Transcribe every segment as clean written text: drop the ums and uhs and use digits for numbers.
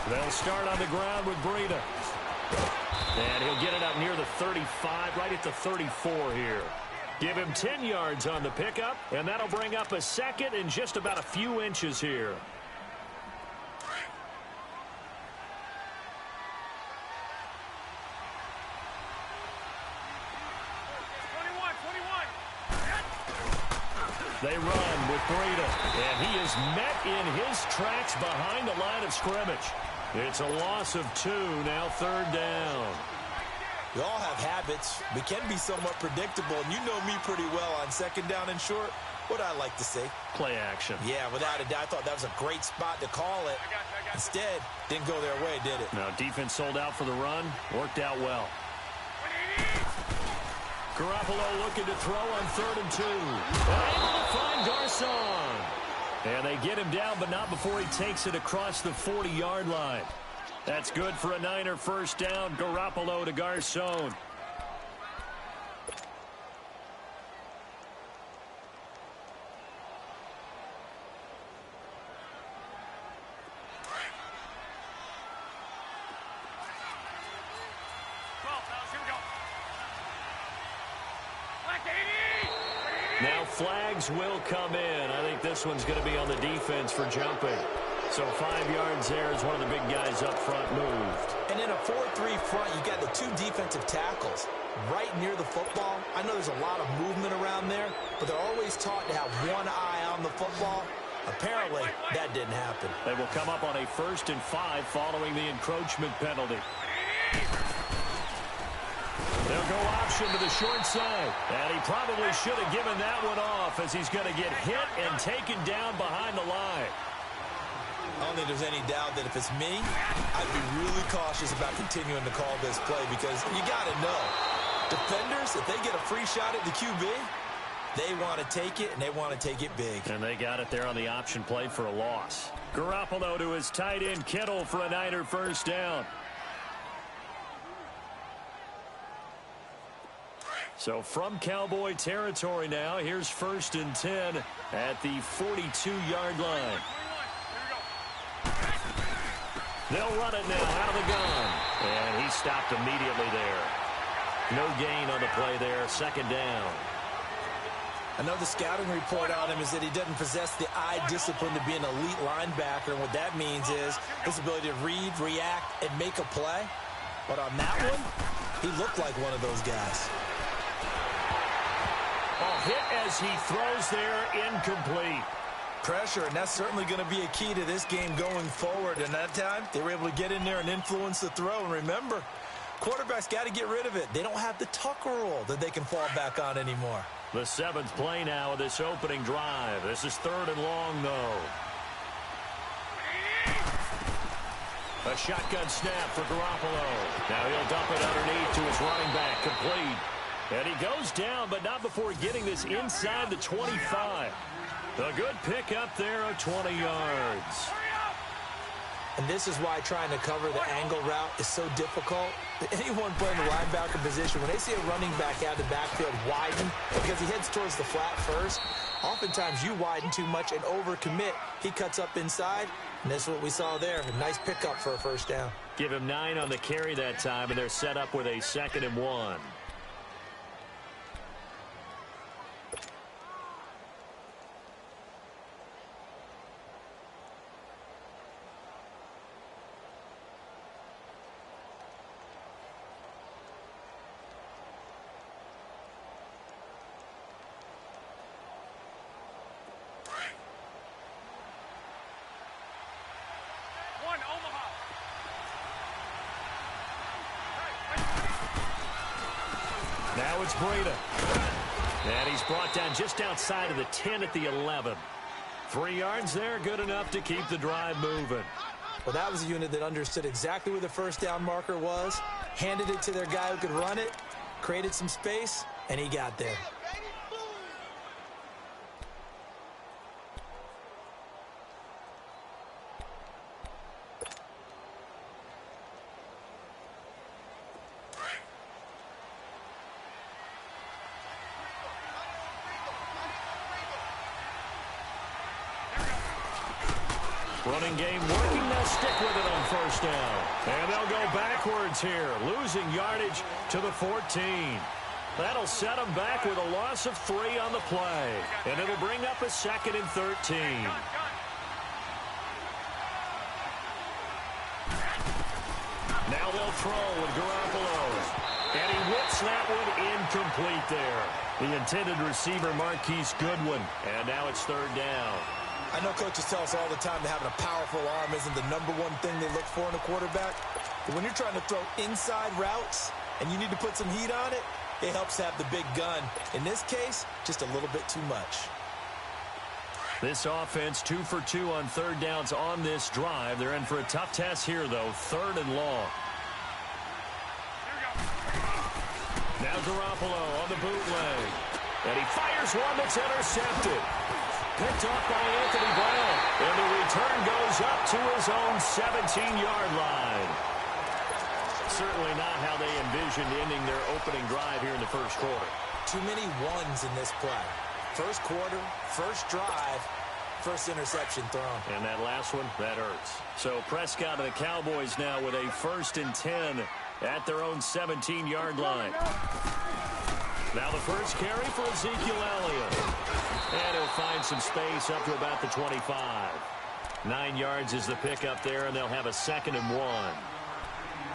They'll start on the ground with Breida. And he'll get it up near the 35, right at the 34 here. Give him 10 yards on the pickup, and that'll bring up a second in just about a few inches here. They run with Breida, and he is met in his tracks behind the line of scrimmage. It's a loss of 2, now 3rd down. We all have habits. We can be somewhat predictable, and you know me pretty well on 2nd down and short. What I like to say? Play action. Yeah, without a doubt, I thought that was a great spot to call it. Instead, didn't go their way, did it? Now, defense sold out for the run. Worked out well. Garoppolo looking to throw on 3rd and 2. Able to find Garcon. And they get him down, but not before he takes it across the 40-yard line. That's good for a Niner 1st down. Garoppolo to Garcon. Now flags will come in. I think this one's going to be on the defense for jumping. So 5 yards there as one of the big guys up front moved. And in a 4-3 front, you got the 2 defensive tackles right near the football. I know there's a lot of movement around there, but they're always taught to have one eye on the football. Apparently, that didn't happen. They will come up on a 1st and 5 following the encroachment penalty. They'll go option to the short side. And he probably should have given that one off as he's going to get hit and taken down behind the line. I don't think there's any doubt that if it's me, I'd be really cautious about continuing to call this play because you got to know, defenders, if they get a free shot at the QB, they want to take it, and they want to take it big. And they got it there on the option play for a loss. Garoppolo to his tight end, Kittle, for a Niner 1st down. So from Cowboy territory now, here's 1st and 10 at the 42-yard line. They'll run it now out of the gun. And he stopped immediately there. No gain on the play there, 2nd down. I know the scouting report on him is that he doesn't possess the eye discipline to be an elite linebacker, and what that means is his ability to read, react, and make a play. But on that one, he looked like one of those guys. Hit as he throws there, incomplete. Pressure, and that's certainly going to be a key to this game going forward. And that time, they were able to get in there and influence the throw. And remember, quarterbacks got to get rid of it. They don't have the Tucker rule that they can fall back on anymore. The 7th play now of this opening drive. This is 3rd and long, though. A shotgun snap for Garoppolo. Now he'll dump it underneath to his running back, complete. And he goes down, but not before getting this inside the 25. A good pickup there of 20 yards. And this is why trying to cover the angle route is so difficult. Anyone playing the linebacker position, when they see a running back out of the backfield widen, because he heads towards the flat first, oftentimes you widen too much and overcommit. He cuts up inside, and that's what we saw there. A nice pickup for a 1st down. Give him 9 on the carry that time, and they're set up with a 2nd and 1. Now it's Breida. And he's brought down just outside of the 10 at the 11. 3 yards there, good enough to keep the drive moving. Well, that was a unit that understood exactly where the 1st down marker was, handed it to their guy who could run it, created some space, and he got there. Running game working. They'll stick with it on first down. And they'll go backwards here, losing yardage to the 14. That'll set them back with a loss of 3 on the play. And it'll bring up a 2nd and 13. Now they'll throw with Garoppolo. And he whips that one incomplete there. The intended receiver, Marquise Goodwin. And now it's 3rd down. I know coaches tell us all the time that having a powerful arm isn't the #1 thing they look for in a quarterback. But when you're trying to throw inside routes and you need to put some heat on it, it helps to have the big gun. In this case, just a little bit too much. This offense 2 for 2 on 3rd downs on this drive. They're in for a tough test here, though. 3rd and long. Now Garoppolo on the bootleg. And he fires one that's intercepted. Picked off by Anthony Brown. And the return goes up to his own 17-yard line. Certainly not how they envisioned ending their opening drive here in the first quarter. Too many ones in this play. First quarter, first drive, first interception thrown. And that last one, that hurts. So Prescott and the Cowboys now with a 1st and 10 at their own 17-yard line. Now the first carry for Ezekiel Elliott. And he'll find some space up to about the 25. 9 yards is the pickup there, and they'll have a 2nd and 1.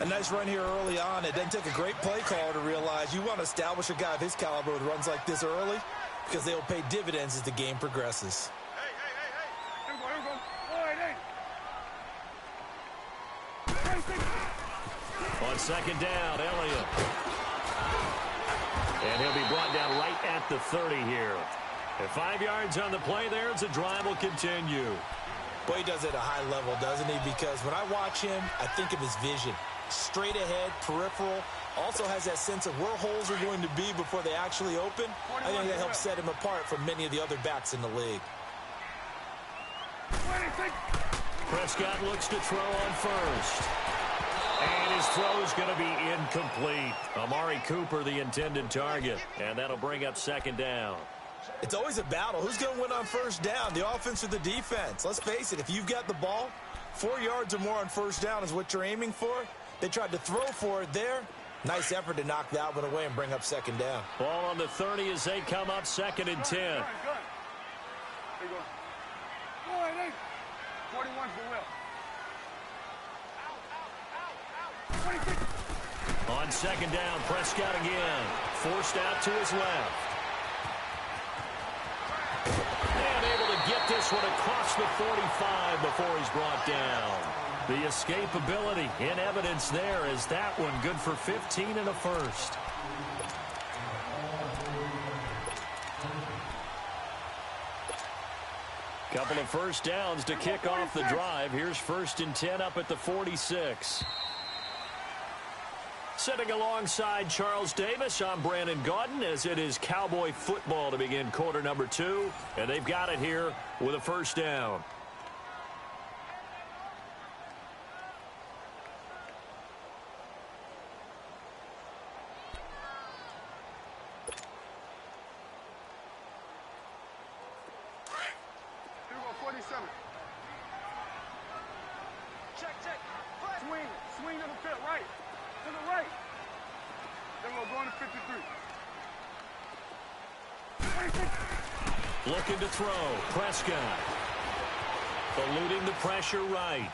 A nice run here early on. It doesn't take a great play caller to realize you want to establish a guy of his caliber with runs like this early because they will pay dividends as the game progresses. Here we go. All right, On 2nd down, Elliott. And he'll be brought down right at the 30 here. And 5 yards on the play there as the drive will continue. Boy, he does it at a high level, doesn't he? Because when I watch him, I think of his vision. Straight ahead, peripheral. Also has that sense of where holes are going to be before they actually open. I think that helps set him apart from many of the other backs in the league. Prescott looks to throw on first. And his throw is going to be incomplete. Amari Cooper, the intended target. And that'll bring up 2nd down. It's always a battle. Who's going to win on first down, the offense or the defense? Let's face it, if you've got the ball, 4 yards or more on first down is what you're aiming for. They tried to throw for it there. Nice effort to knock that one away and bring up 2nd down. Ball on the 30 as they come up 2nd and 10. There you go. All right, 41 for Will. On 2nd down, Prescott again. Forced out to his left. And able to get this one across the 45 before he's brought down. The escapability in evidence there is that one good for 15 and a first. Couple of first downs to kick off the drive. Here's 1st and 10 up at the 46. Sitting alongside Charles Davis, I'm Brandon Gaudin as it is Cowboy football to begin quarter number 2. And they've got it here with a first down. Here we go, 47. Check. Swing to the field, right. To the right. Then we'll go into 53. 26. Looking to throw. Prescott. Eluding the pressure right.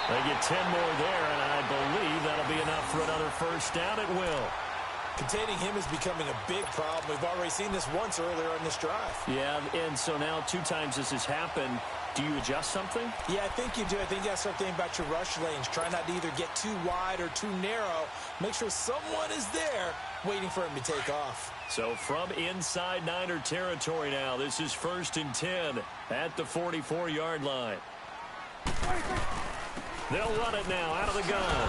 They get 10 more there, and I believe that'll be enough for another first down. It will. Containing him is becoming a big problem. We've already seen this once earlier in this drive. Yeah, and so now 2 times this has happened. Do you adjust something? Yeah, I think you do. I think you got to start thinking about your rush lanes. Try not to either get too wide or too narrow. Make sure someone is there waiting for him to take off. So from inside Niner territory now, this is 1st and 10 at the 44-yard line. They'll run it now out of the gun.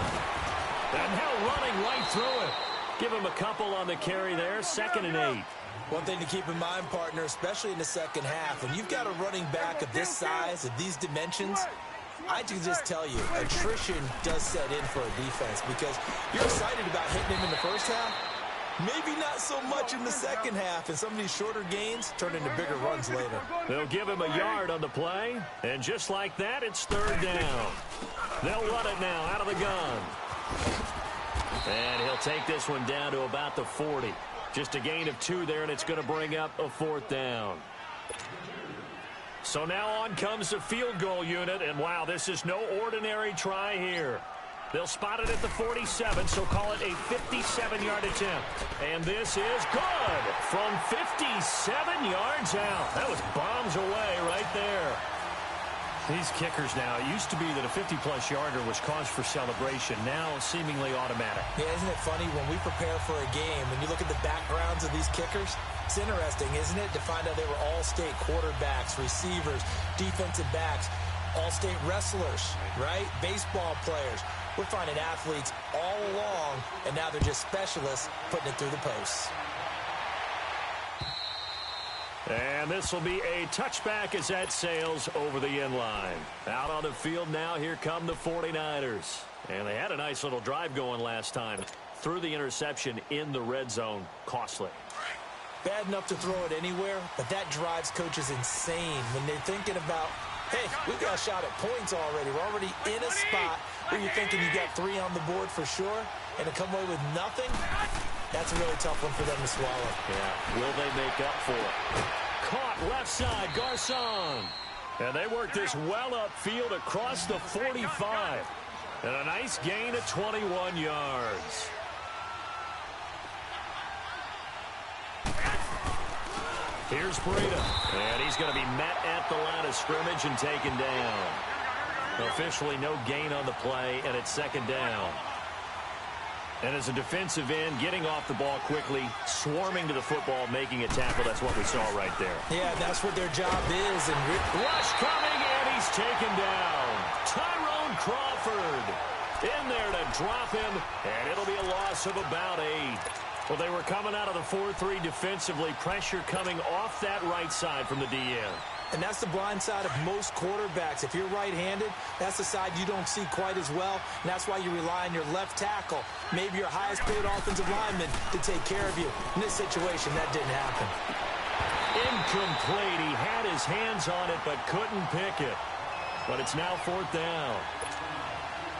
And now running right through it. Give him a couple on the carry there. 2nd and 8. One thing to keep in mind, partner, especially in the second half, when you've got a running back of this size, of these dimensions, I can just tell you, attrition does set in for a defense because you're excited about hitting him in the first half, Maybe not so much in the second half, and some of these shorter gains turn into bigger runs later. They'll give him a yard on the play, and just like that, it's third down. They'll run it now out of the gun. And he'll take this one down to about the 40. Just a gain of 2 there, and it's going to bring up a fourth down. So now on comes the field goal unit, and wow, this is no ordinary try here. They'll spot it at the 47, so call it a 57-yard attempt. And this is good from 57 yards out. That was bombs away right there. These kickers now, it used to be that a 50-plus yarder was cause for celebration. Now seemingly automatic. Yeah, isn't it funny when we prepare for a game, when you look at the backgrounds of these kickers, it's interesting, isn't it, to find out they were all-state quarterbacks, receivers, defensive backs, all-state wrestlers, right? Baseball players. We're finding athletes all along, and now they're just specialists putting it through the posts. And this will be a touchback as that sails over the end line. Out on the field now, here come the 49ers. And they had a nice little drive going last time. Threw the interception in the red zone. Costly. Bad enough to throw it anywhere, but that drives coaches insane when they're thinking about, hey, we've got a shot at points already. We're already in a spot where you're thinking you got 3 on the board for sure, and to come away with nothing, that's a really tough one for them to swallow. Yeah, will they make up for it? Caught left side, Garcon. And they work this well upfield across the 45. And a nice gain of 21 yards. Here's Breida. And he's going to be met at the line of scrimmage and taken down. Officially no gain on the play, and it's second down. And as a defensive end, getting off the ball quickly, swarming to the football, making a tackle, that's what we saw right there. Yeah, that's what their job is. And rush coming, and he's taken down. Tyrone Crawford in there to drop him, and it'll be a loss of about 8. Well, they were coming out of the 4-3 defensively. Pressure coming off that right side from the DN. And that's the blind side of most quarterbacks. If you're right-handed, that's the side you don't see quite as well. And that's why you rely on your left tackle, maybe your highest-paid offensive lineman, to take care of you. In this situation, that didn't happen. Incomplete. He had his hands on it but couldn't pick it. But it's now fourth down.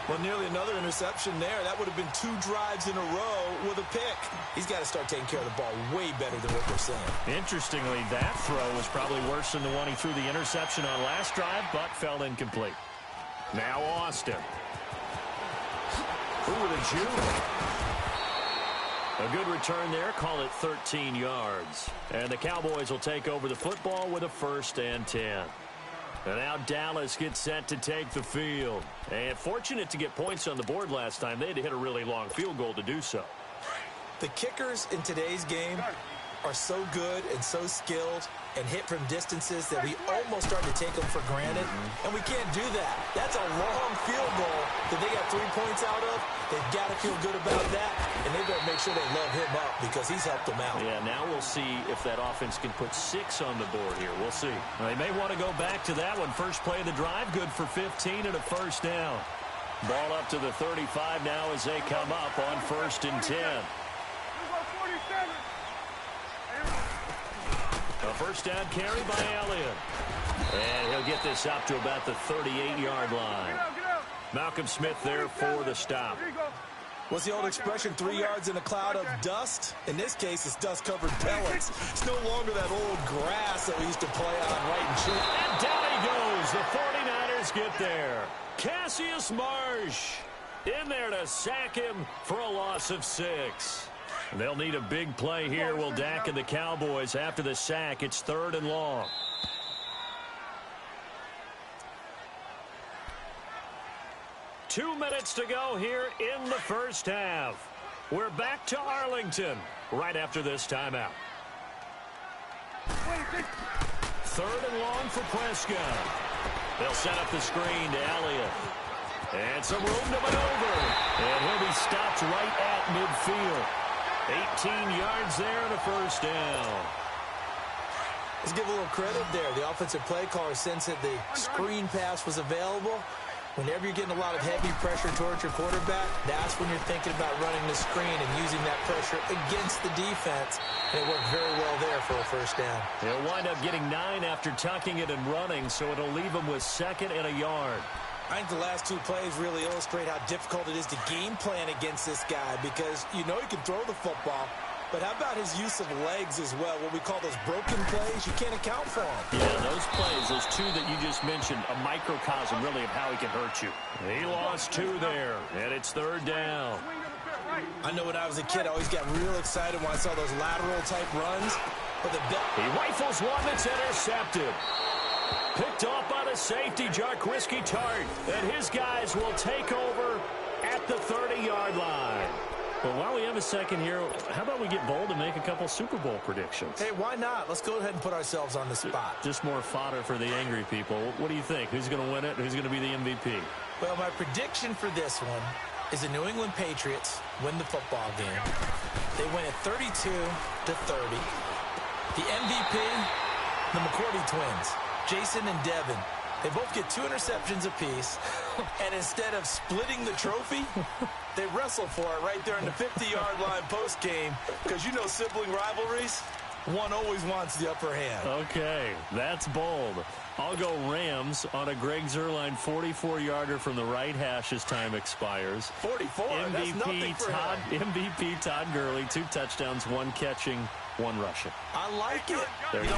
Well, nearly another interception there. That would have been 2 drives in a row with a pick. He's got to start taking care of the ball way better than what we're seeing. Interestingly, that throw was probably worse than the one he threw the interception on last drive, but fell incomplete. Now Austin. Ooh, with a juke. A good return there. Call it 13 yards. And the Cowboys will take over the football with a 1st and 10. And now Dallas gets set to take the field. And fortunate to get points on the board last time. They had to hit a really long field goal to do so. The kickers in today's game are so good and so skilled and hit from distances that we almost start to take them for granted. And we can't do that. That's a long field goal that they got 3 points out of. They've got to feel good about that. And they better make sure they love him up because he's helped them out. Yeah, now we'll see if that offense can put 6 on the board here. We'll see. Now, they may want to go back to that one. First play of the drive, good for 15 and a 1st down. Ball up to the 35 now as they come up on 1st and 10. A 1st down carry by Elliott. And he'll get this up to about the 38-yard line. Malcolm Smith there for the stop. What's the old expression, 3 yards in a cloud of dust? In this case, it's dust-covered pellets. It's no longer that old grass that we used to play on right and shoot. And down he goes. The 49ers get there. Cassius Marsh in there to sack him for a loss of 6. They'll need a big play here, will Dak and the Cowboys. After the sack, it's 3rd and long. Two minutes to go here in the first half. We're back to Arlington right after this timeout. 3rd and long for Prescott. They'll set up the screen to Elliott. And some room to maneuver. And he'll be stopped right at midfield. 18 yards there and a 1st down. Let's give a little credit there. The offensive play caller sensed that the screen pass was available. Whenever you're getting a lot of heavy pressure towards your quarterback, that's when you're thinking about running the screen and using that pressure against the defense. And it worked very well there for a first down. He'll wind up getting 9 after tucking it and running, so it'll leave him with 2nd and a yard. I think the last 2 plays really illustrate how difficult it is to game plan against this guy because you know he can throw the football, but how about his use of legs as well, what we call those broken plays? You can't account for them. Yeah, those plays, those 2 that you just mentioned, a microcosm really of how he can hurt you. He lost 2 there, and it's 3rd down. I know when I was a kid, I always got real excited when I saw those lateral-type runs. But he rifles one that's intercepted. Picked off by the safety, Jarkrisky Tart. And his guys will take over at the 30-yard line. Well, while we have a second here, how about we get bold and make a couple Super Bowl predictions? Hey, why not? Let's go ahead and put ourselves on the spot. Just more fodder for the angry people. What do you think? Who's going to win it? Who's going to be the MVP? Well, my prediction for this one is the New England Patriots win the football game. They win it 32-30. The MVP, the McCourty twins, Jason and Devin. They both get 2 interceptions apiece, and instead of splitting the trophy, they wrestle for it right there in the 50-yard line post-game because you know sibling rivalries, one always wants the upper hand. Okay, that's bold. I'll go Rams on a Greg Zuerlein 44-yarder from the right hash as time expires. 44, that's nothing for him. MVP Todd Gurley, 2 touchdowns, 1 catching, 1 rushing. I like it. You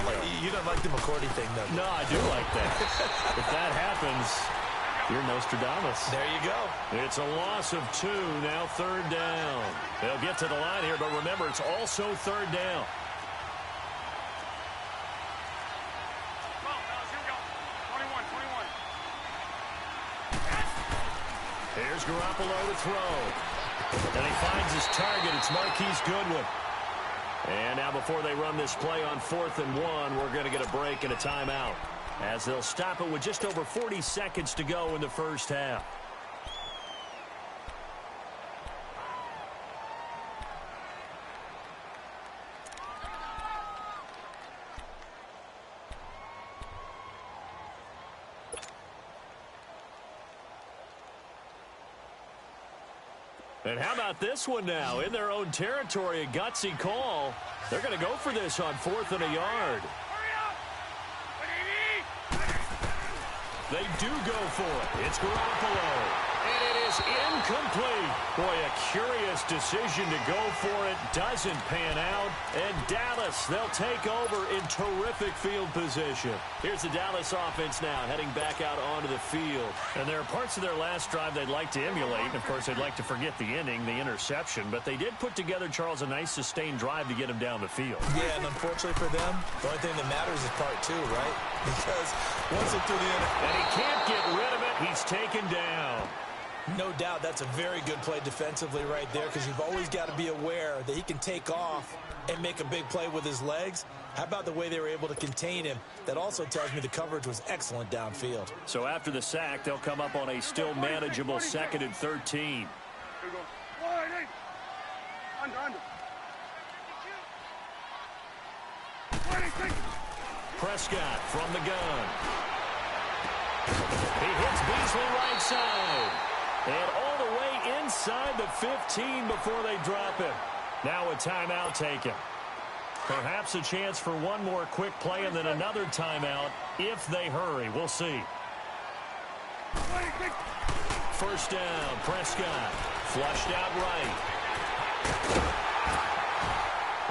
don't like the McCourty thing, though. No, I do like that. If that happens, you're Nostradamus. There you go. It's a loss of 2, now 3rd down. They'll get to the line here, but remember, it's also 3rd down. Here's Garoppolo to throw. And he finds his target. It's Marquise Goodwin. And now before they run this play on 4th and 1, we're going to get a break and a timeout, as they'll stop it with just over 40 seconds to go in the first half. And how about this one now? In their own territory, a gutsy call. They're going to go for this on 4th and a yard. They do go for it. It's Garoppolo. And it is incomplete. Boy, a curious decision to go for it. Doesn't pan out. And Dallas, they'll take over in terrific field position. Here's the Dallas offense now, heading back out onto the field. And there are parts of their last drive they'd like to emulate. Of course, they'd like to forget the inning, the interception. But they did put together, Charles, a nice sustained drive to get him down the field. Yeah, and unfortunately for them, the only thing that matters is part 2, right? Because once they're through the inning, and he can't get rid of it, he's taken down. No doubt that's a very good play defensively right there because you've always got to be aware that he can take off and make a big play with his legs. How about the way they were able to contain him? That also tells me the coverage was excellent downfield. So after the sack, they'll come up on a still manageable 2nd and 13. Prescott from the gun. He hits Beasley right side. And all the way inside the 15 before they drop him. Now a timeout taken. Perhaps a chance for one more quick play and then another timeout if they hurry. We'll see. First down, Prescott. Flushed out right.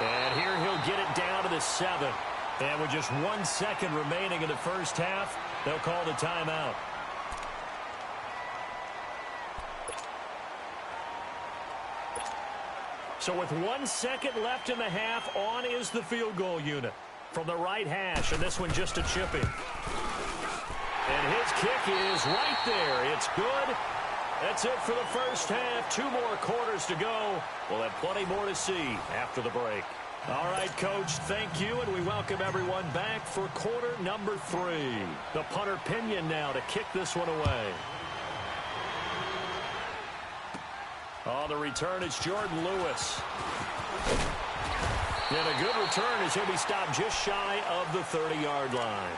And here he'll get it down to the 7. And with just 1 second remaining in the first half, they'll call the timeout. So with 1 second left in the half, on is the field goal unit from the right hash, and this one just a chipping. And his kick is right there. It's good. That's it for the first half. 2 more quarters to go. We'll have plenty more to see after the break. All right, Coach, thank you, and we welcome everyone back for quarter number 3. The punter Pinion now to kick this one away. On the return, it's Jordan Lewis. And a good return as he'll be stopped just shy of the 30-yard line.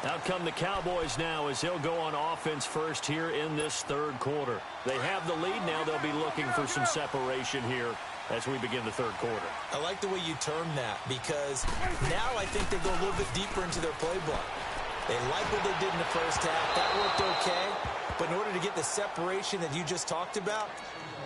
Out come the Cowboys now as they'll go on offense first here in this third quarter. They have the lead now. They'll be looking for some separation here as we begin the third quarter. I like the way you term that because now I think they go a little bit deeper into their playbook. They like what they did in the first half. That worked okay. But in order to get the separation that you just talked about,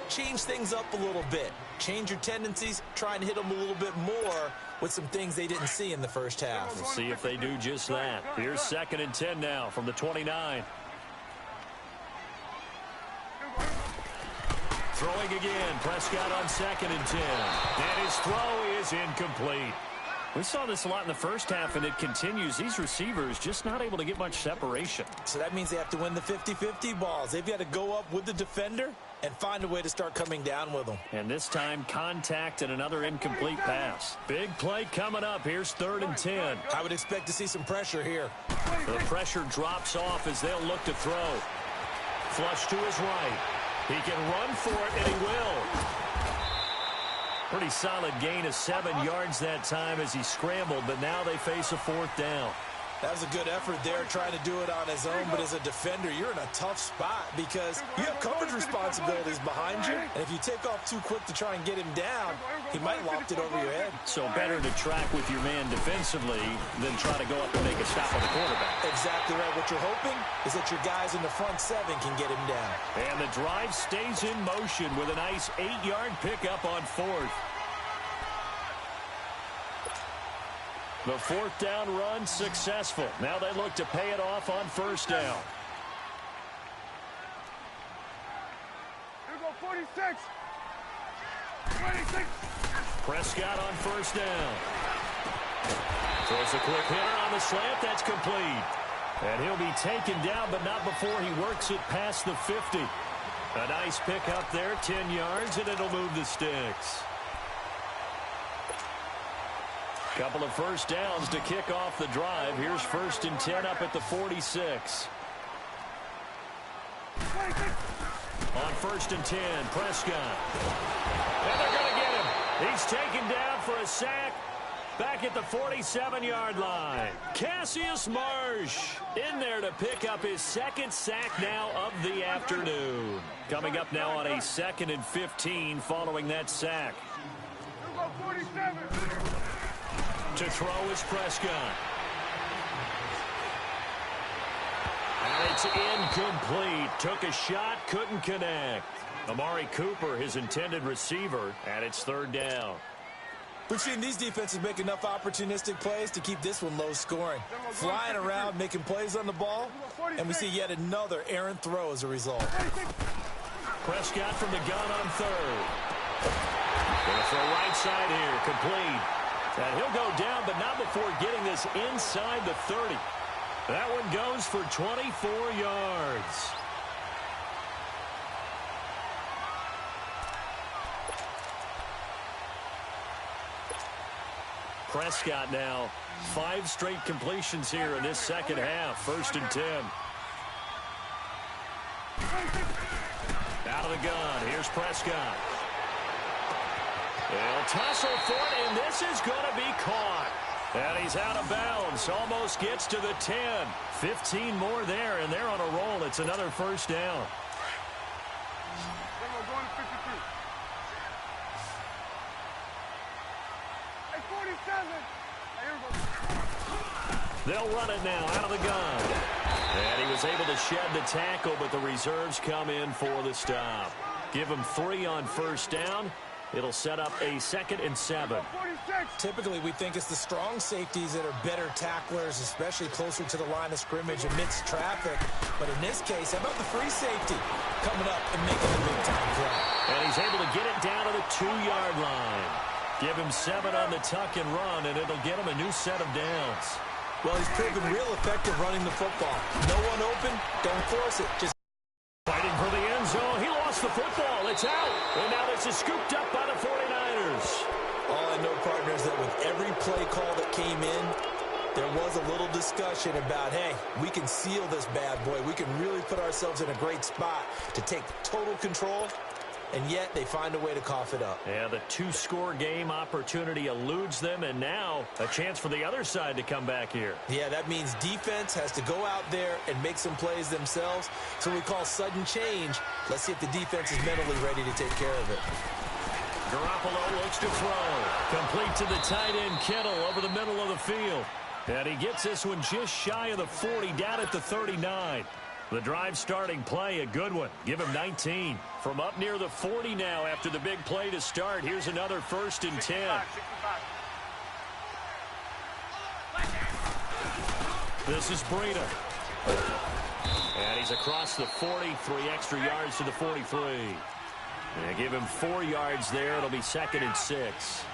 change things up a little bit. Change your tendencies, try and hit them a little bit more with some things they didn't see in the first half. We'll see if they do just that. Here's 2nd and 10 now from the 29. Throwing again. Prescott on 2nd and 10. And his throw is incomplete. We saw this a lot in the first half, and it continues. These receivers just not able to get much separation. So that means they have to win the 50-50 balls. They've got to go up with the defender and find a way to start coming down with them. And this time, contact and another incomplete pass. Big play coming up. Here's 3rd and 10. I would expect to see some pressure here. The pressure drops off as they'll look to throw. Flush to his right. He can run for it, and he will. Pretty solid gain of 7 yards that time as he scrambled, but now they face a 4th down. That was a good effort there, trying to do it on his own, but as a defender, you're in a tough spot because you have coverage responsibilities behind you, and if you take off too quick to try and get him down, he might loft it over your head. So better to track with your man defensively than try to go up and make a stop on the quarterback. Exactly right. What you're hoping is that your guys in the front 7 can get him down. And the drive stays in motion with a nice 8-yard pickup on 4th. The 4th down run successful. Now they look to pay it off on 1st down. Here we go, 46. 26. Prescott on 1st down. Throws a quick hitter on the slant. That's complete. And he'll be taken down, but not before he works it past the 50. A nice pickup there, 10 yards, and it'll move the sticks. Couple of 1st downs to kick off the drive. Here's 1st and 10 up at the 46. On 1st and 10, Prescott. And they're going to get him. He's taken down for a sack back at the 47-yard line. Cassius Marsh in there to pick up his 2nd sack now of the afternoon. Coming up now on a 2nd and 15 following that sack. Here we go, 47. To throw is Prescott. And it's incomplete. Took a shot, couldn't connect. Amari Cooper, his intended receiver, and it's 3rd down. We've seen these defenses make enough opportunistic plays to keep this one low scoring. Flying around, making plays on the ball, and we see yet another errant throw as a result. Prescott from the gun on 3rd. Going to throw right side here, complete. And he'll go down, but not before getting this inside the 30. That one goes for 24 yards. Prescott now, 5 straight completions here in this second half. 1st and 10. Out of the gun, here's Prescott. They'll tussle for it, and this is going to be caught. And he's out of bounds. Almost gets to the 10. 15 more there, and they're on a roll. It's another 1st down. Then we're going to 52. Hey, 47. Hey, here we go. They'll run it now out of the gun. And he was able to shed the tackle, but the reserves come in for the stop. Give him 3 on 1st down. It'll set up a 2nd and 7. Typically, we think it's the strong safeties that are better tacklers, especially closer to the line of scrimmage amidst traffic. But in this case, how about the free safety coming up and making the big-time play? And he's able to get it down to the 2-yard line. Give him 7 on the tuck and run, and it'll get him a new set of downs. Well, he's proven real effective running the football. No one open, don't force it. Just fighting for the end zone. He lost the football. It's out. And now this is scooped up by the 49ers. All I know, partners, that with every play call that came in, there was a little discussion about, hey, we can seal this bad boy. We can really put ourselves in a great spot to take total control. and yet they find a way to cough it up. Yeah, the two-score game opportunity eludes them, and now a chance for the other side to come back here. Yeah, that means defense has to go out there and make some plays themselves. So we call sudden change. Let's see if the defense is mentally ready to take care of it. Garoppolo looks to throw. Complete to the tight end, Kittle, over the middle of the field. And he gets this one just shy of the 40, down at the 39. The drive starting play, a good one. Give him 19. From up near the 40 now after the big play to start. Here's another 1st and 10. 65. This is Breida. And he's across the 40, 3 extra yards to the 43. And give him 4 yards there. It'll be 2nd and 6.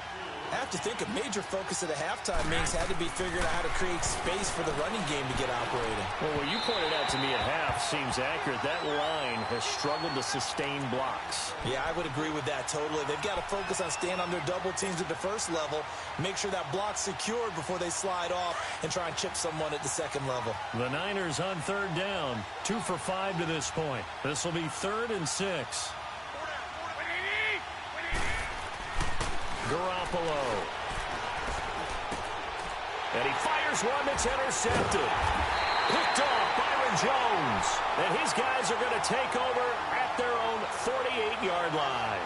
I have to think a major focus of the halftime means had to be figuring out how to create space for the running game to get operating. Well, what you pointed out to me at half seems accurate. That line has struggled to sustain blocks. Yeah, I would agree with that totally. They've got to focus on staying on their double teams at the first level, make sure that block's secured before they slide off and try and chip someone at the second level. The Niners on 3rd down, 2 for 5 to this point. This will be 3rd and 6. Garoppolo. And he fires one that's intercepted. Picked off Byron Jones. And his guys are going to take over at their own 48-yard line.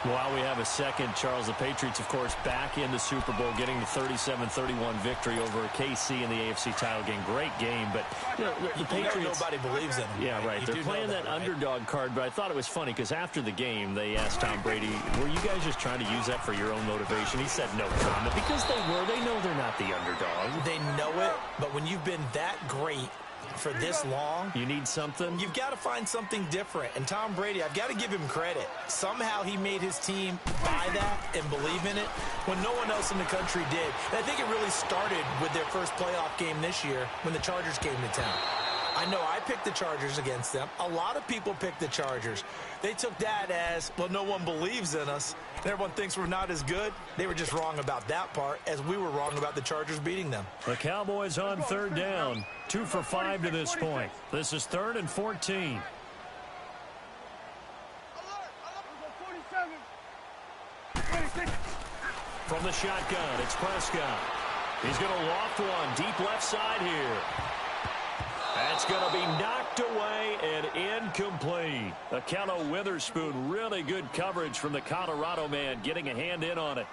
While we have a second, Charles, the Patriots, of course, back in the Super Bowl, getting the 37-31 victory over KC in the AFC title game. Great game, but you know, the Patriots... Nobody believes in them. Yeah, right. They're playing that underdog card, but I thought it was funny because after the game, they asked Tom Brady, were you guys just trying to use that for your own motivation? He said no comment because they were. They know they're not the underdog. They know it, but when you've been that great for this long, you need something. You've got to find something different. And Tom Brady, I've got to give him credit. Somehow he made his team buy that and believe in it when no one else in the country did. And I think it really started with their first playoff game this year when the Chargers came to town. I know I picked the Chargers against them. A lot of people picked the Chargers. They took that as, well, no one believes in us. And everyone thinks we're not as good. They were just wrong about that part, as we were wrong about the Chargers beating them. The Cowboys on 3rd down, 2 for 5 to this point. This is 3rd and 14. From the shotgun, it's Prescott. He's going to loft one deep left side here. That's going to be knocked away and incomplete. Akello Witherspoon, really good coverage from the Colorado man, getting a hand in on it.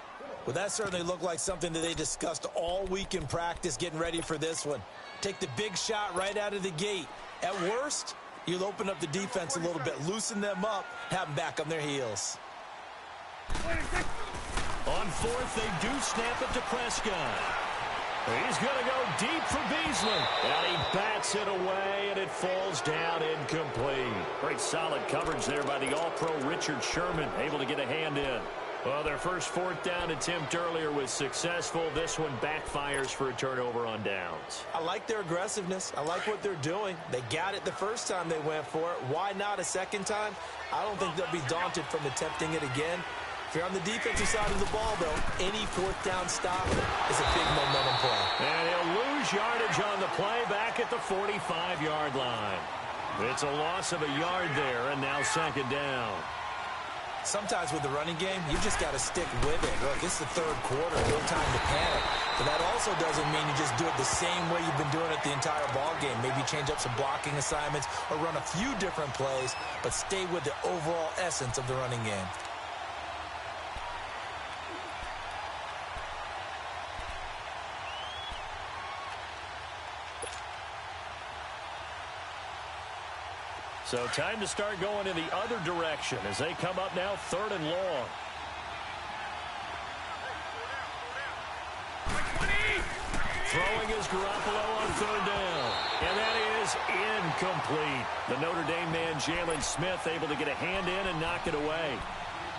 Well, that certainly looked like something that they discussed all week in practice, getting ready for this one. Take the big shot right out of the gate. At worst, you'll open up the defense a little bit, loosen them up, have them back on their heels. On 4th, they do snap it to Prescott. He's going to go deep for Beasley. And he bats it away, and it falls down incomplete. Great solid coverage there by the All-Pro Richard Sherman, able to get a hand in. Well, their first 4th down attempt earlier was successful. This one backfires for a turnover on downs. I like their aggressiveness. I like what they're doing. They got it the first time they went for it. Why not a second time? I don't think they'll be daunted from attempting it again. If you're on the defensive side of the ball, though, any 4th down stop is a big momentum play. And he'll lose yardage on the play back at the 45-yard line. It's a loss of a yard there, and now 2nd down. Sometimes with the running game, you just got to stick with it. Look, it's the 3rd quarter, no time to panic. But that also doesn't mean you just do it the same way you've been doing it the entire ball game. Maybe change up some blocking assignments or run a few different plays, but stay with the overall essence of the running game. So time to start going in the other direction as they come up now 3rd and long. Throwing is Garoppolo on 3rd down. And that is incomplete. The Notre Dame man, Jalen Smith, able to get a hand in and knock it away.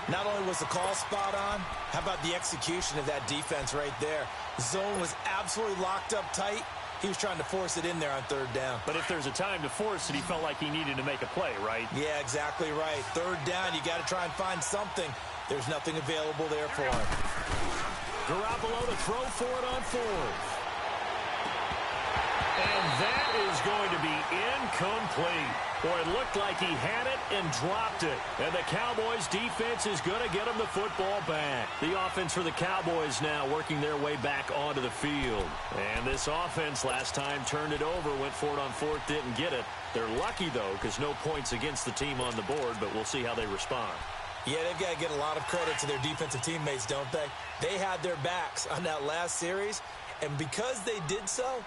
Not only was the call spot on, how about the execution of that defense right there? Zone was absolutely locked up tight. He was trying to force it in there on 3rd down. But if there's a time to force it, he felt like he needed to make a play, right? Yeah, exactly right. 3rd down, you got to try and find something. There's nothing available there for him. Garoppolo to throw for it on 4th. And that is going to be Incomplete. Boy, it looked like he had it and dropped it. And the Cowboys' defense is going to get him the football back. The offense for the Cowboys now working their way back onto the field. And this offense last time turned it over, went for it on fourth, didn't get it. They're lucky, though, because no points against the team on the board, but we'll see how they respond. Yeah, they've got to get a lot of credit to their defensive teammates, don't they? They had their backs on that last series, and because they did so,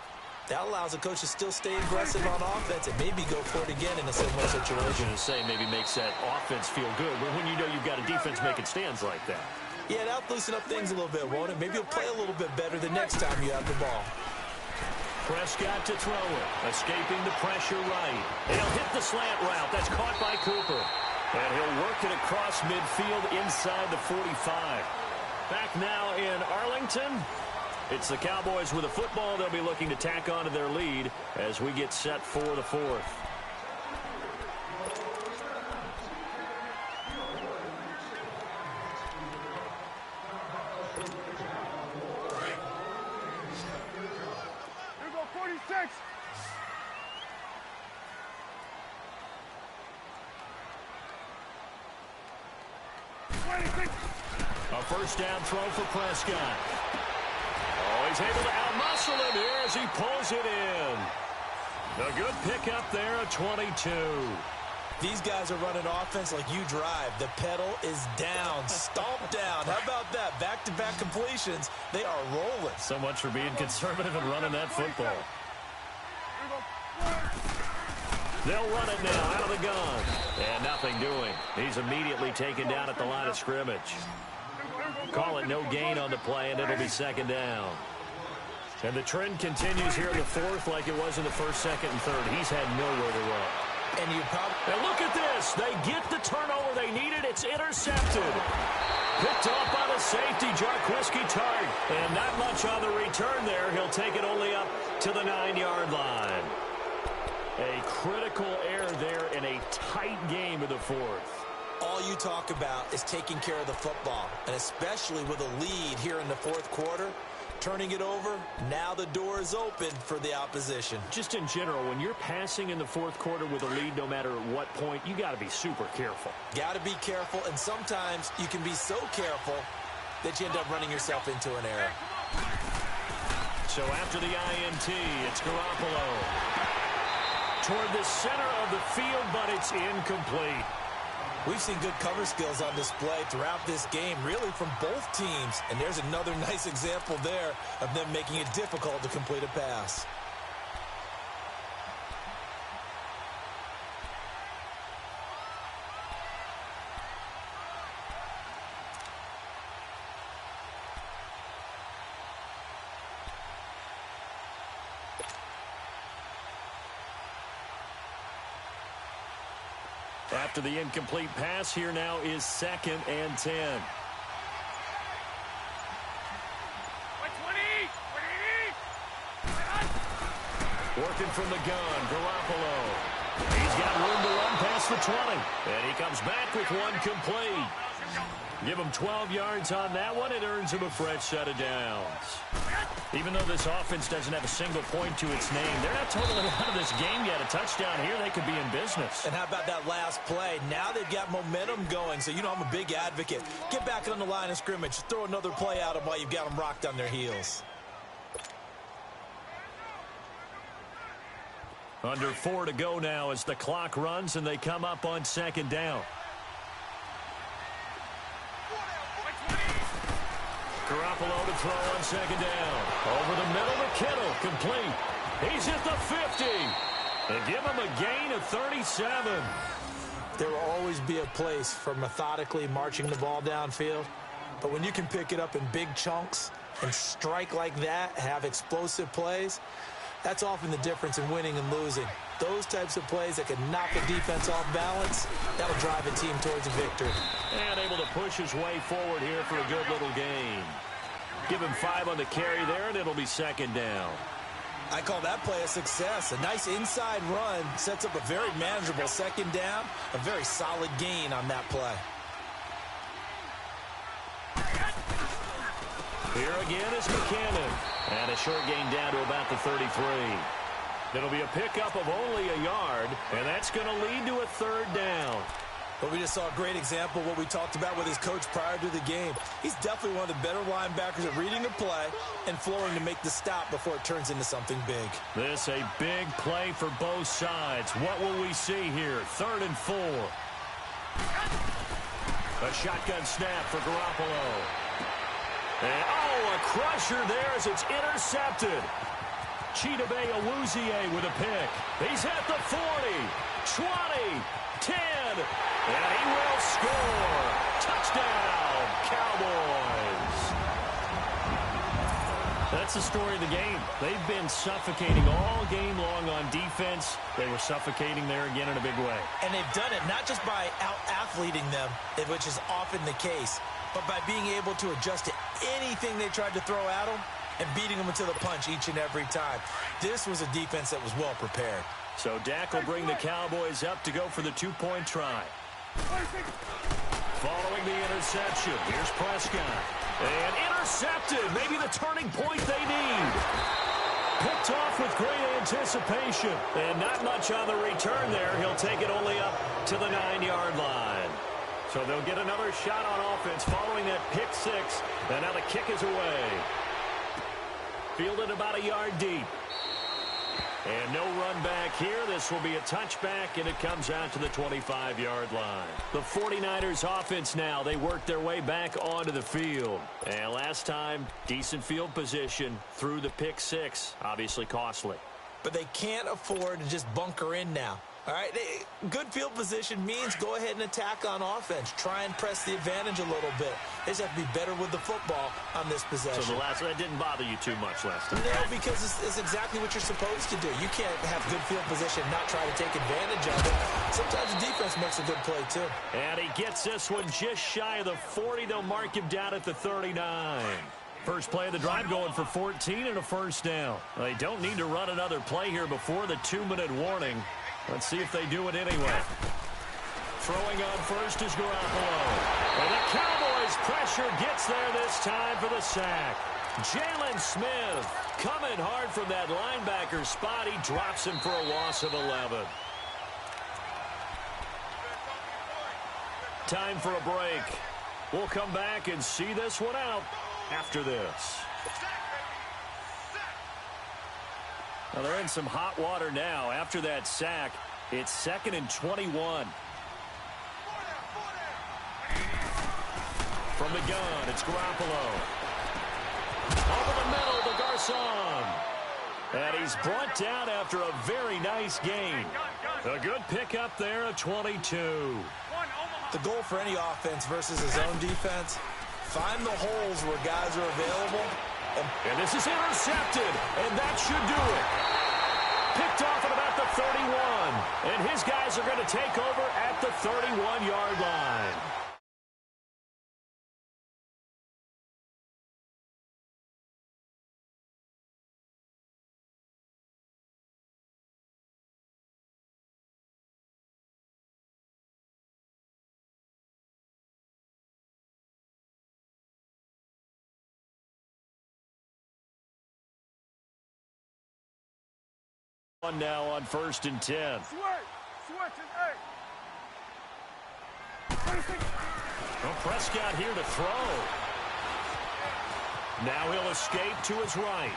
that allows the coach to still stay aggressive on offense and maybe go for it again in a similar situation. I was going to say maybe makes that offense feel good, but when you know you've got a defense making stands like that. Yeah, that'll loosen up things a little bit, won't it? Maybe you'll play a little bit better the next time you have the ball. Prescott to throw it, escaping the pressure right. He'll hit the slant route. That's caught by Cooper. And he'll work it across midfield inside the 45. Back now in Arlington. It's the Cowboys with a football. They'll be looking to tack on to their lead as we get set for the fourth. Here go 46. A first down throw for Prescott. Oh, he's able to outmuscle him here as he pulls it in. A good pickup there at 22. These guys are running offense like you drive. The pedal is down, stomped down. How about that? Back-to-back completions. They are rolling. So much for being conservative and running that football. They'll run it now out of the gun. And nothing doing. He's immediately taken down at the line of scrimmage. Call it no gain on the play, and it'll be second down. And the trend continues here in the fourth like it was in the first, second, and third. He's had nowhere to run. And look at this. They get the turnover they needed. It's intercepted. Picked off by the safety, Jarquiski Tart. And not much on the return there. He'll take it only up to the 9-yard line. A critical error there in a tight game in the fourth. All you talk about is taking care of the football, and especially with a lead here in the fourth quarter. Turning it over, now the door is open for the opposition. Just in general, when you're passing in the fourth quarter with a lead, no matter at what point, you got to be super careful. Got to be careful, and sometimes you can be so careful that you end up running yourself into an error. So after the INT, it's Garoppolo. Toward the center of the field, but it's incomplete. We've seen good cover skills on display throughout this game, really from both teams. And there's another nice example there of them making it difficult to complete a pass. After the incomplete pass, here now is 2nd and 10. Working from the gun, Garoppolo. He's got room to run past the 20. And he comes back with one complete. Give him 12 yards on that one. It earns him a fresh set of downs. Even though this offense doesn't have a single point to its name, they're not totally out of this game yet. A touchdown here, they could be in business. And how about that last play? Now they've got momentum going, so you know I'm a big advocate. Get back on the line of scrimmage. Throw another play at them while you've got them rocked on their heels. Under 4 to go now as the clock runs and they come up on 2nd down. Garoppolo to throw on 2nd down. Over the middle to Kittle. Complete. He's hit the 50. And give him a gain of 37. There will always be a place for methodically marching the ball downfield. But when you can pick it up in big chunks and strike like that, have explosive plays, that's often the difference in winning and losing. Those types of plays that can knock a defense off balance, that'll drive a team towards a victory. And able to push his way forward here for a good little gain. Give him 5 on the carry there, and it'll be 2nd down. I call that play a success. A nice inside run sets up a very manageable 2nd down. A very solid gain on that play. Here again is McKinnon. And a short gain down to about the 33. It'll be a pickup of only a yard. That's going to lead to a third down. But we just saw a great example of what we talked about with his coach prior to the game. He's definitely one of the better linebackers at reading the play and flowing to make the stop before it turns into something big. This a big play for both sides. What will we see here? 3rd and 4. A shotgun snap for Garoppolo. And, a crusher there as it's intercepted. Chidobe Awuzie with a pick. He's at the 40, 20, 10, and he will score. Touchdown, Cowboys. That's the story of the game. They've been suffocating all game long on defense. They were suffocating there again in a big way. And they've done it not just by out-athleting them, which is often the case, but by being able to adjust to anything they tried to throw at them and beating them into the punch each and every time. This was a defense that was well prepared. So Dak will bring the Cowboys up to go for the 2-point try. Following the interception, here's Prescott. And intercepted, maybe the turning point they need. Picked off with great anticipation. And not much on the return there. He'll take it only up to the 9-yard line. So they'll get another shot on offense following that pick 6. And now the kick is away. Fielded about a yard deep. And no run back here. This will be a touchback, and it comes out to the 25-yard line. The 49ers offense now, they work their way back onto the field. And last time, decent field position through the pick 6. Obviously costly. But they can't afford to just bunker in now. All right, good field position means go ahead and attack on offense. Try and press the advantage a little bit. They just have to be better with the football on this possession. So that didn't bother you too much last time? No, because it's exactly what you're supposed to do. You can't have good field position and not try to take advantage of it. Sometimes the defense makes a good play, too. And he gets this one just shy of the 40. They'll mark him down at the 39. First play of the drive going for 14 and a first down. They don't need to run another play here before the 2-minute warning. Let's see if they do it anyway. Throwing on first is Garoppolo. And the Cowboys pressure gets there this time for the sack. Jalen Smith coming hard from that linebacker spot. He drops him for a loss of 11. Time for a break. We'll come back and see this one out after this. Well, they're in some hot water now. After that sack, it's 2nd and 21. From the gun, it's Garoppolo. Over the middle to Garcon. And he's brought down after a very nice gain. A good pickup there of 22. The goal for any offense versus his own defense, find the holes where guys are available. And this is intercepted, and that should do it. Picked off at about the 31, and his guys are going to take over at the 31-yard line. Now on 1st and 10. Well, Prescott here to throw. Now he'll escape to his right.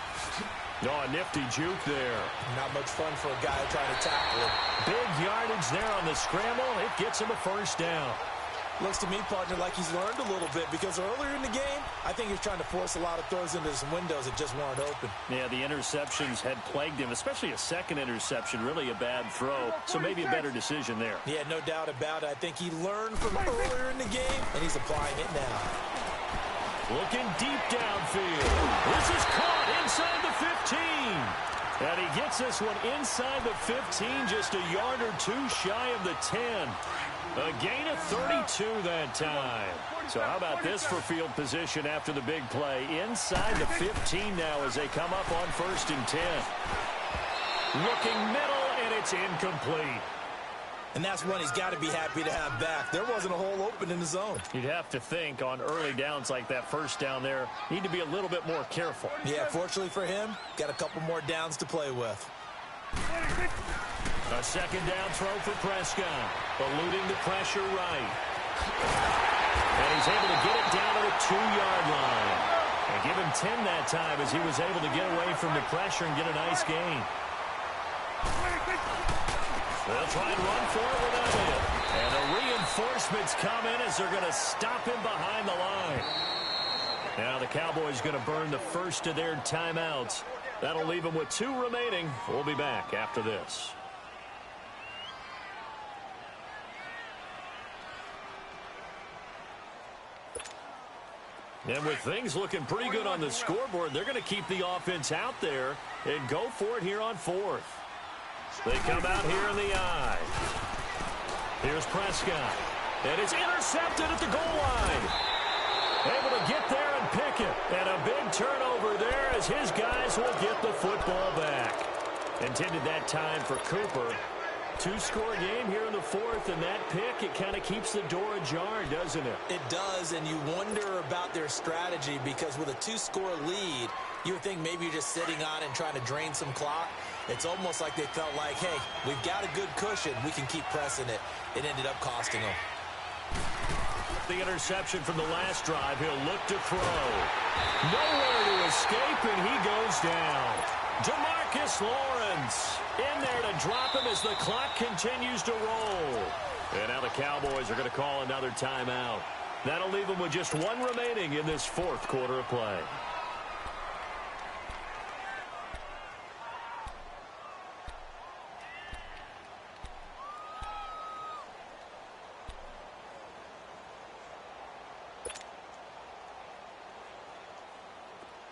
Oh, a nifty juke there. Not much fun for a guy trying to tackle him. Big yardage there on the scramble. It gets him a first down. Looks to me, partner, like he's learned a little bit because earlier in the game, I think he was trying to force a lot of throws into some windows that just weren't open. Yeah, the interceptions had plagued him, especially a second interception, really a bad throw. So maybe a better decision there. Yeah, no doubt about it. I think he learned from earlier in the game, and he's applying it now. Looking deep downfield. This is caught inside the 15. And he gets this one inside the 15, just a yard or two shy of the 10. A gain of 32 that time. So how about this for field position after the big play? Inside the 15 now as they come up on 1st and 10. Looking middle, and it's incomplete. And that's one he's got to be happy to have back. There wasn't a hole open in the zone. You'd have to think on early downs like that first down there, need to be a little bit more careful. Yeah, fortunately for him, got a couple more downs to play with. A second down throw for Prescott, eluding the pressure right. And he's able to get it down to the 2-yard line. And give him 10 that time as he was able to get away from the pressure and get a nice gain. They'll try and run for it without it. And the reinforcements come in as they're going to stop him behind the line. Now the Cowboys going to burn the first of their timeouts. That'll leave them with 2 remaining. We'll be back after this. And with things looking pretty good on the scoreboard, they're going to keep the offense out there and go for it here on 4th. They come out here in the eye. Here's Prescott. And it's intercepted at the goal line. Able to get there and pick it. And a big turnover there as his guys will get the football back. Intended that time for Cooper. 2-score game here in the 4th, and that pick, it kind of keeps the door ajar, doesn't it? It does, and you wonder about their strategy because with a 2-score lead, you would think maybe you're just sitting on and trying to drain some clock. It's almost like they felt like, hey, we've got a good cushion. We can keep pressing it. It ended up costing them. The interception from the last drive, he'll look to throw. Nowhere to escape, and he goes down. DeMarcus Lawrence in there to drop him as the clock continues to roll. And now the Cowboys are going to call another timeout. That'll leave them with just 1 remaining in this 4th quarter of play.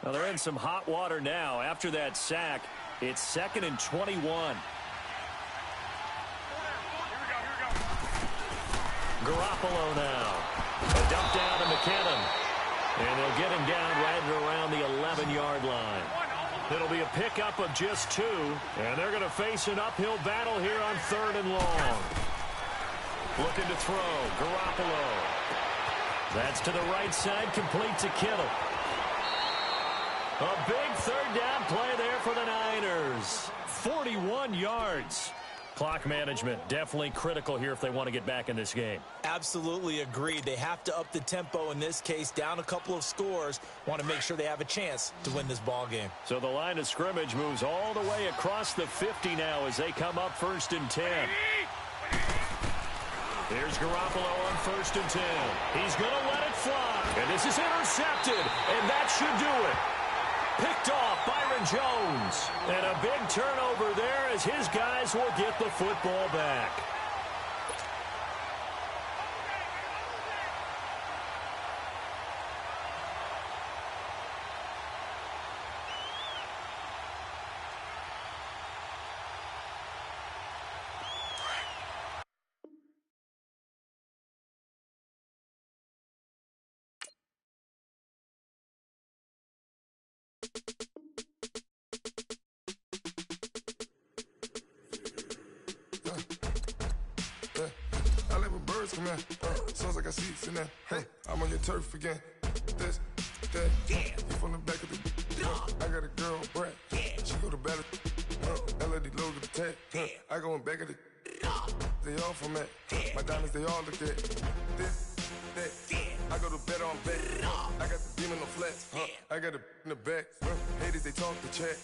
Well, they're in some hot water now. After that sack, it's 2nd and 21. Garoppolo now. A dump down to McKinnon. And they'll get him down right around the 11-yard line. It'll be a pickup of just 2. And they're going to face an uphill battle here on 3rd and long. Looking to throw. Garoppolo. That's to the right side, complete to Kittle. A big 3rd down play there for the Niners. 41 yards. Clock management definitely critical here if they want to get back in this game. Absolutely agreed. They have to up the tempo in this case, down a couple of scores. Want to make sure they have a chance to win this ball game. So the line of scrimmage moves all the way across the 50 now as they come up 1st and 10. Here's Garoppolo on 1st and 10. He's going to let it fly. And this is intercepted, and that should do it. Picked off Byron Jones. And a big turnover there as his guys will get the football back. I like when birds come in. Sounds like I seats in there. Hey, I'm on your turf again. This, that, yeah. You from the back of the. I got a girl, Brad. Yeah. She go to battle. LED logo the tag. I go in back of the. They all from that. My diamonds, they all look at. This, that. I go to bed on bed. I got the demon on flat. I got it in the back. Haters, they talk the chat.